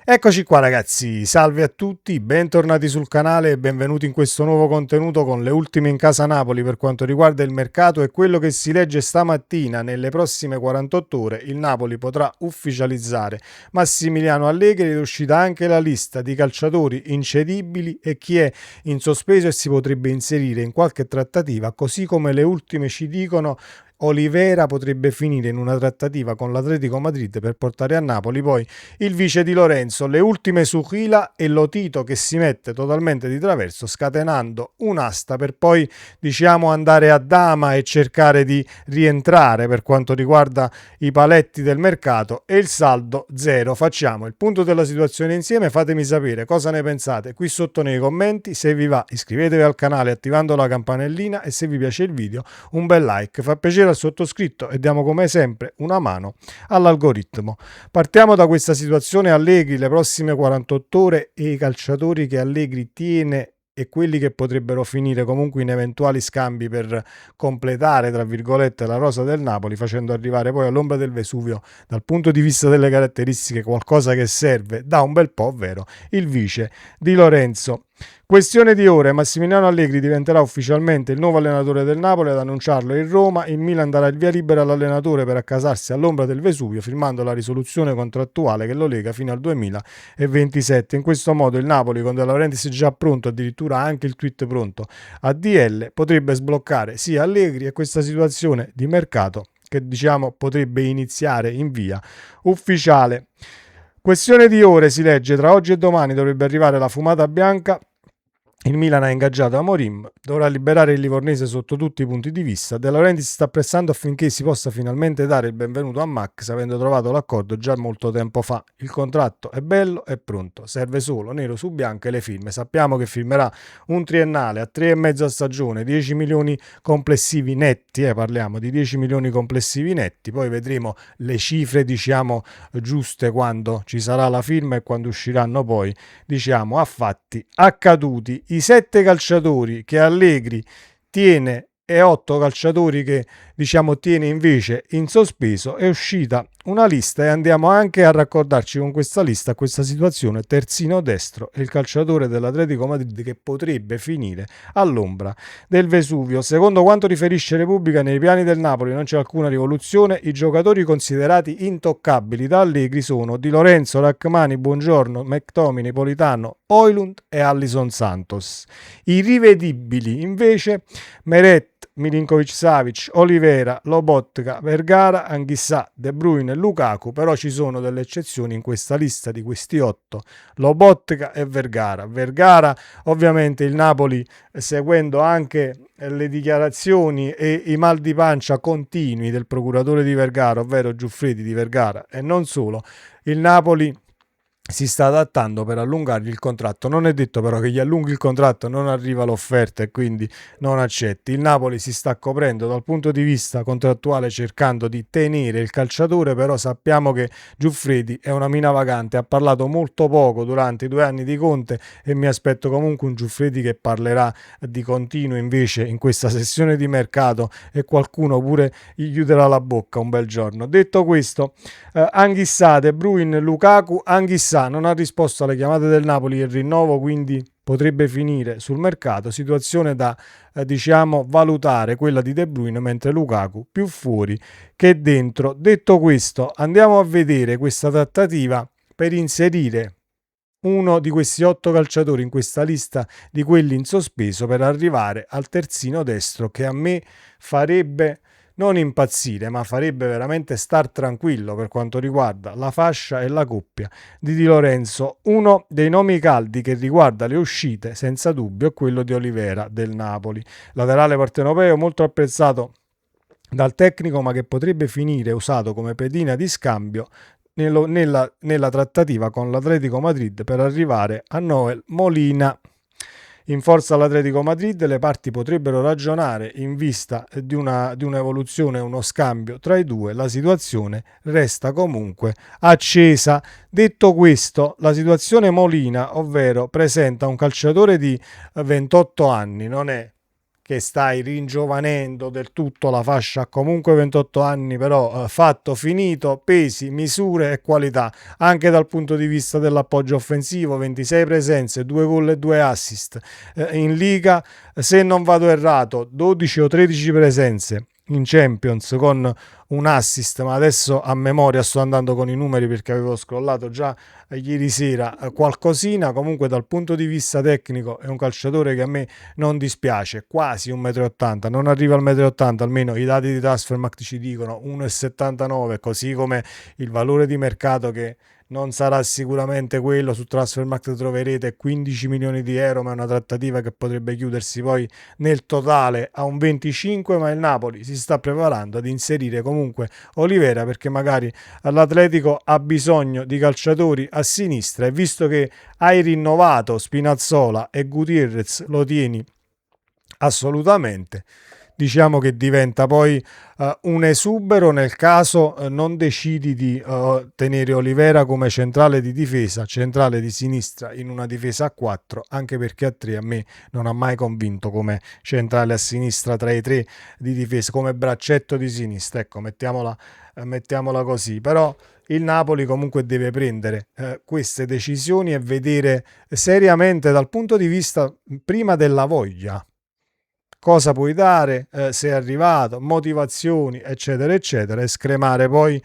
Eccoci qua ragazzi, salve a tutti, bentornati sul canale e benvenuti in questo nuovo contenuto con le ultime in casa Napoli per quanto riguarda il mercato e quello che si legge stamattina. Nelle prossime 48 ore il Napoli potrà ufficializzare Massimiliano Allegri ed è uscita anche la lista di calciatori incedibili e chi è in sospeso e si potrebbe inserire in qualche trattativa, così come le ultime ci dicono Olivera potrebbe finire in una trattativa con l'Atletico Madrid per portare a Napoli poi il vice di Lorenzo, le ultime su Chila e Lotito che si mette totalmente di traverso scatenando un'asta per poi andare a dama e cercare di rientrare per quanto riguarda i paletti del mercato e il saldo zero. Facciamo il punto della situazione insieme, fatemi sapere cosa ne pensate qui sotto nei commenti, se vi va iscrivetevi al canale attivando la campanellina e se vi piace il video un bel like, fa piacere al sottoscritto e diamo come sempre una mano all'algoritmo. Partiamo da questa situazione Allegri, le prossime 48 ore e i calciatori che Allegri tiene e quelli che potrebbero finire comunque in eventuali scambi per completare, tra virgolette, la rosa del Napoli, facendo arrivare poi all'ombra del Vesuvio, dal punto di vista delle caratteristiche, qualcosa che serve da un bel po', ovvero il vice di Lorenzo. Questione di ore, Massimiliano Allegri diventerà ufficialmente il nuovo allenatore del Napoli. Ad annunciarlo in Roma, il Milan darà il via libera all'allenatore per accasarsi all'ombra del Vesuvio, firmando la risoluzione contrattuale che lo lega fino al 2027. In questo modo il Napoli, con De Laurentiis già pronto, addirittura anche il tweet pronto a DL, potrebbe sbloccare sia Allegri e questa situazione di mercato che potrebbe iniziare in via ufficiale. Questione di ore, si legge, tra oggi e domani dovrebbe arrivare la fumata bianca. Il Milan ha ingaggiato Amorim, dovrà liberare il livornese sotto tutti i punti di vista. De Laurentiis sta pressando affinché si possa finalmente dare il benvenuto a Max, avendo trovato l'accordo già molto tempo fa. Il contratto è bello e pronto, serve solo nero su bianco e le firme. Sappiamo che firmerà un triennale a 3,5 a stagione, 10 milioni complessivi netti, parliamo di 10 milioni complessivi netti, poi vedremo le cifre giuste quando ci sarà la firma e quando usciranno poi a fatti accaduti. I 7 calciatori che Allegri tiene e 8 calciatori che tiene invece in sospeso, è uscita una lista e andiamo anche a raccordarci con questa lista, questa situazione. Terzino destro è il calciatore dell'Atletico Madrid che potrebbe finire all'ombra del Vesuvio. Secondo quanto riferisce Repubblica, nei piani del Napoli non c'è alcuna rivoluzione. I giocatori considerati intoccabili da Allegri sono Di Lorenzo, Rachmani, Buongiorno, McTominay, Politano, Højlund e Alisson Santos. I rivedibili invece Meret, Milinkovic-Savic, Olivera, Lobotka, Vergara, Anghissà, De Bruyne e Lukaku, però ci sono delle eccezioni in questa lista di questi 8, Lobotka e Vergara. Vergara, ovviamente il Napoli, seguendo anche le dichiarazioni e i mal di pancia continui del procuratore di Vergara, ovvero Giuffredi di Vergara, e non solo, il Napoli si sta adattando per allungargli il contratto. Non è detto però che gli allunghi il contratto, non arriva l'offerta e quindi non accetti. Il Napoli si sta coprendo dal punto di vista contrattuale cercando di tenere il calciatore, però sappiamo che Giuffredi è una mina vagante, ha parlato molto poco durante i 2 anni di Conte e mi aspetto comunque un Giuffredi che parlerà di continuo invece in questa sessione di mercato e qualcuno pure gli chiuderà la bocca un bel giorno. Detto questo, Anghissà, De Bruyne, Lukaku. Anghissà non ha risposto alle chiamate del Napoli, il rinnovo quindi potrebbe finire sul mercato, situazione da valutare quella di De Bruyne, mentre Lukaku più fuori che dentro. Detto questo, andiamo a vedere questa trattativa per inserire uno di questi 8 calciatori in questa lista di quelli in sospeso per arrivare al terzino destro, che a me farebbe non impazzire, ma farebbe veramente star tranquillo per quanto riguarda la fascia e la coppia di Di Lorenzo. Uno dei nomi caldi che riguarda le uscite, senza dubbio, è quello di Olivera del Napoli, laterale partenopeo molto apprezzato dal tecnico, ma che potrebbe finire usato come pedina di scambio nella trattativa con l'Atletico Madrid per arrivare a Noel Molina. In forza all'Atletico Madrid le parti potrebbero ragionare in vista di un'evoluzione, uno scambio tra i due. La situazione resta comunque accesa. Detto questo, la situazione Molina, ovvero presenta un calciatore di 28 anni, non è che stai ringiovanendo del tutto la fascia, comunque 28 anni, però fatto, finito, pesi, misure e qualità, anche dal punto di vista dell'appoggio offensivo, 26 presenze, 2 gol e 2 assist, in Liga, se non vado errato, 12 o 13 presenze in Champions con un assist, ma adesso a memoria sto andando con i numeri perché avevo scrollato già ieri sera qualcosina. Comunque dal punto di vista tecnico è un calciatore che a me non dispiace, quasi 1,80 m, non arriva al 1,80 m, almeno i dati di Transfermarkt ci dicono 1,79 m, così come il valore di mercato che non sarà sicuramente quello. Su Transfermarkt troverete 15 milioni di euro, ma è una trattativa che potrebbe chiudersi poi nel totale a un 25, ma il Napoli si sta preparando ad inserire comunque Olivera perché magari l'Atletico ha bisogno di calciatori a sinistra, e visto che hai rinnovato Spinazzola e Gutierrez lo tieni assolutamente, diciamo che diventa poi un esubero nel caso non decidi di tenere Olivera come centrale di difesa, centrale di sinistra in una difesa a 4, anche perché a 3 a me non ha mai convinto come centrale a sinistra tra i 3 di difesa, come braccetto di sinistra, ecco, mettiamola così. Però il Napoli comunque deve prendere queste decisioni e vedere seriamente dal punto di vista prima della voglia cosa puoi dare, se è arrivato, motivazioni, eccetera, eccetera, e scremare poi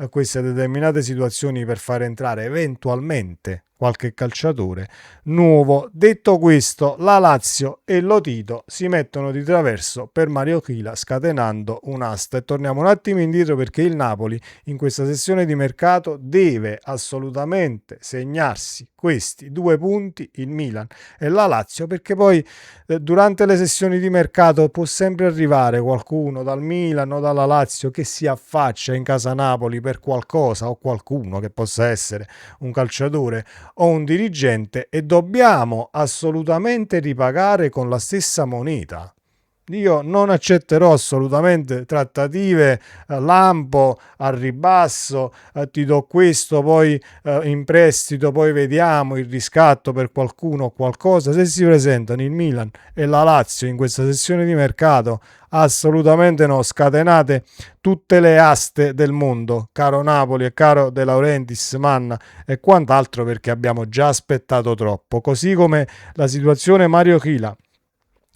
queste determinate situazioni per far entrare eventualmente qualche calciatore nuovo. Detto questo, la Lazio e Lotito si mettono di traverso per Mario Chila, scatenando un'asta. E torniamo un attimo indietro perché il Napoli in questa sessione di mercato deve assolutamente segnarsi questi 2 punti, il Milan e la Lazio, perché poi durante le sessioni di mercato può sempre arrivare qualcuno dal Milan o dalla Lazio che si affaccia in casa Napoli per qualcosa, o qualcuno che possa essere un calciatore o un dirigente, e dobbiamo assolutamente ripagare con la stessa moneta. Io non accetterò assolutamente trattative lampo al ribasso, ti do questo, poi in prestito, poi vediamo il riscatto per qualcuno o qualcosa. Se si presentano il Milan e la Lazio in questa sessione di mercato, assolutamente no, scatenate tutte le aste del mondo, caro Napoli e caro De Laurentiis, Manna e quant'altro, perché abbiamo già aspettato troppo. Così come la situazione Mario Chila.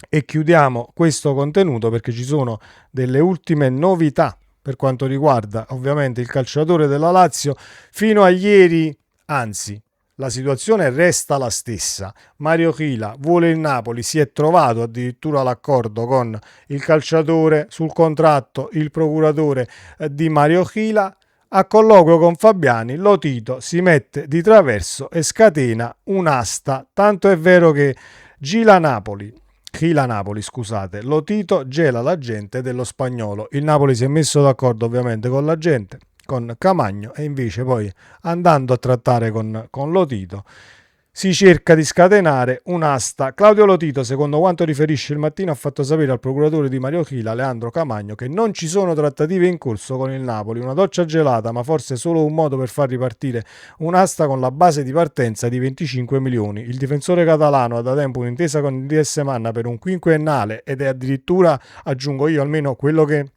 E chiudiamo questo contenuto perché ci sono delle ultime novità per quanto riguarda ovviamente il calciatore della Lazio. Fino a ieri, anzi, la situazione resta la stessa. Mario Chila vuole il Napoli, si è trovato addirittura l'accordo con il calciatore sul contratto, il procuratore di Mario Chila. A colloquio con Fabiani, Lotito si mette di traverso e scatena un'asta, tanto è vero che Chila Napoli, Lotito gela la gente dello Spagnolo. Il Napoli si è messo d'accordo ovviamente con la gente, con Camagno, e invece poi andando a trattare con Lotito si cerca di scatenare un'asta. Claudio Lotito, secondo quanto riferisce il Mattino, ha fatto sapere al procuratore di Mario Chila, Leandro Camagno, che non ci sono trattative in corso con il Napoli. Una doccia gelata, ma forse solo un modo per far ripartire un'asta con la base di partenza di 25 milioni. Il difensore catalano ha da tempo un'intesa con il DS Manna per un quinquennale ed è addirittura, aggiungo io, almeno quello che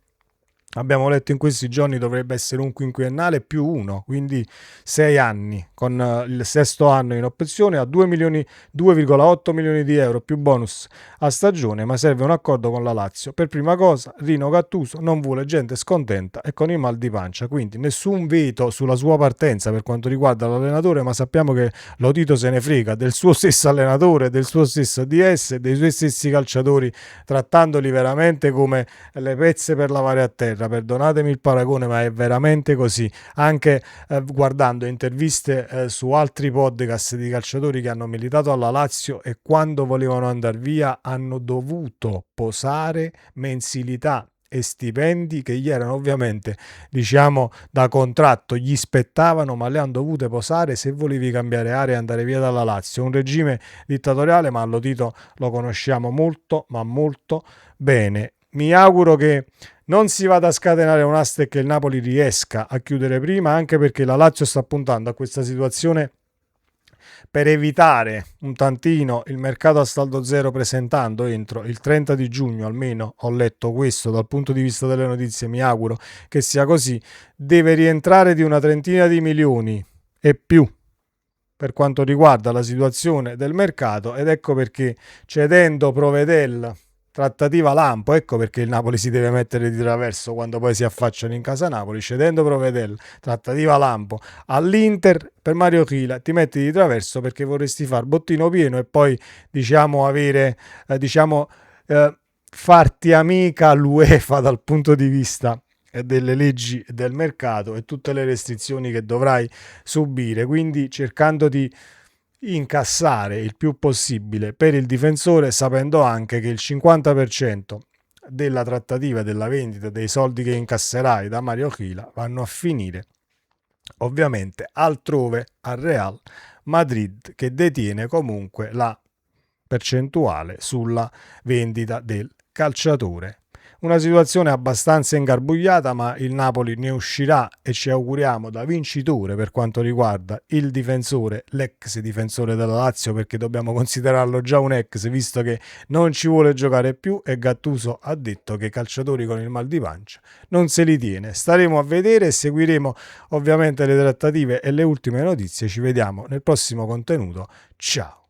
abbiamo letto in questi giorni, dovrebbe essere un quinquennale più 1, quindi 6 anni, con il sesto anno in opzione a 2,8 milioni di euro più bonus a stagione, ma serve un accordo con la Lazio. Per prima cosa, Rino Gattuso non vuole gente scontenta e con i mal di pancia, quindi nessun veto sulla sua partenza per quanto riguarda l'allenatore, ma sappiamo che Lotito se ne frega del suo stesso allenatore, del suo stesso DS, dei suoi stessi calciatori, trattandoli veramente come le pezze per lavare a terra. Perdonatemi il paragone, ma è veramente così. Anche guardando interviste su altri podcast di calciatori che hanno militato alla Lazio e quando volevano andare via hanno dovuto posare mensilità e stipendi che gli erano ovviamente, diciamo, da contratto, gli spettavano, ma le hanno dovute posare se volevi cambiare area e andare via dalla Lazio. Un regime dittatoriale, ma Lotito lo conosciamo molto, ma molto bene. Mi auguro che non si vada a scatenare un'asta e che il Napoli riesca a chiudere prima, anche perché la Lazio sta puntando a questa situazione per evitare un tantino il mercato a saldo zero, presentando entro il 30 di giugno, almeno ho letto questo dal punto di vista delle notizie, mi auguro che sia così, deve rientrare di una trentina di milioni e più per quanto riguarda la situazione del mercato, ed ecco perché cedendo Provedel, trattativa lampo, ecco perché il Napoli si deve mettere di traverso quando poi si affacciano in casa Napoli, cedendo Provedel, trattativa lampo all'Inter per Mario Chila, ti metti di traverso perché vorresti far bottino pieno e poi diciamo avere farti amica l'UEFA dal punto di vista delle leggi del mercato e tutte le restrizioni che dovrai subire, quindi cercando di incassare il più possibile per il difensore, sapendo anche che il 50% della trattativa, della vendita, dei soldi che incasserai da Mario Chila vanno a finire ovviamente altrove, al Real Madrid, che detiene comunque la percentuale sulla vendita del calciatore. Una situazione abbastanza ingarbugliata, ma il Napoli ne uscirà e ci auguriamo da vincitore per quanto riguarda il difensore, l'ex difensore della Lazio, perché dobbiamo considerarlo già un ex visto che non ci vuole giocare più e Gattuso ha detto che i calciatori con il mal di pancia non se li tiene. Staremo a vedere e seguiremo ovviamente le trattative e le ultime notizie. Ci vediamo nel prossimo contenuto. Ciao!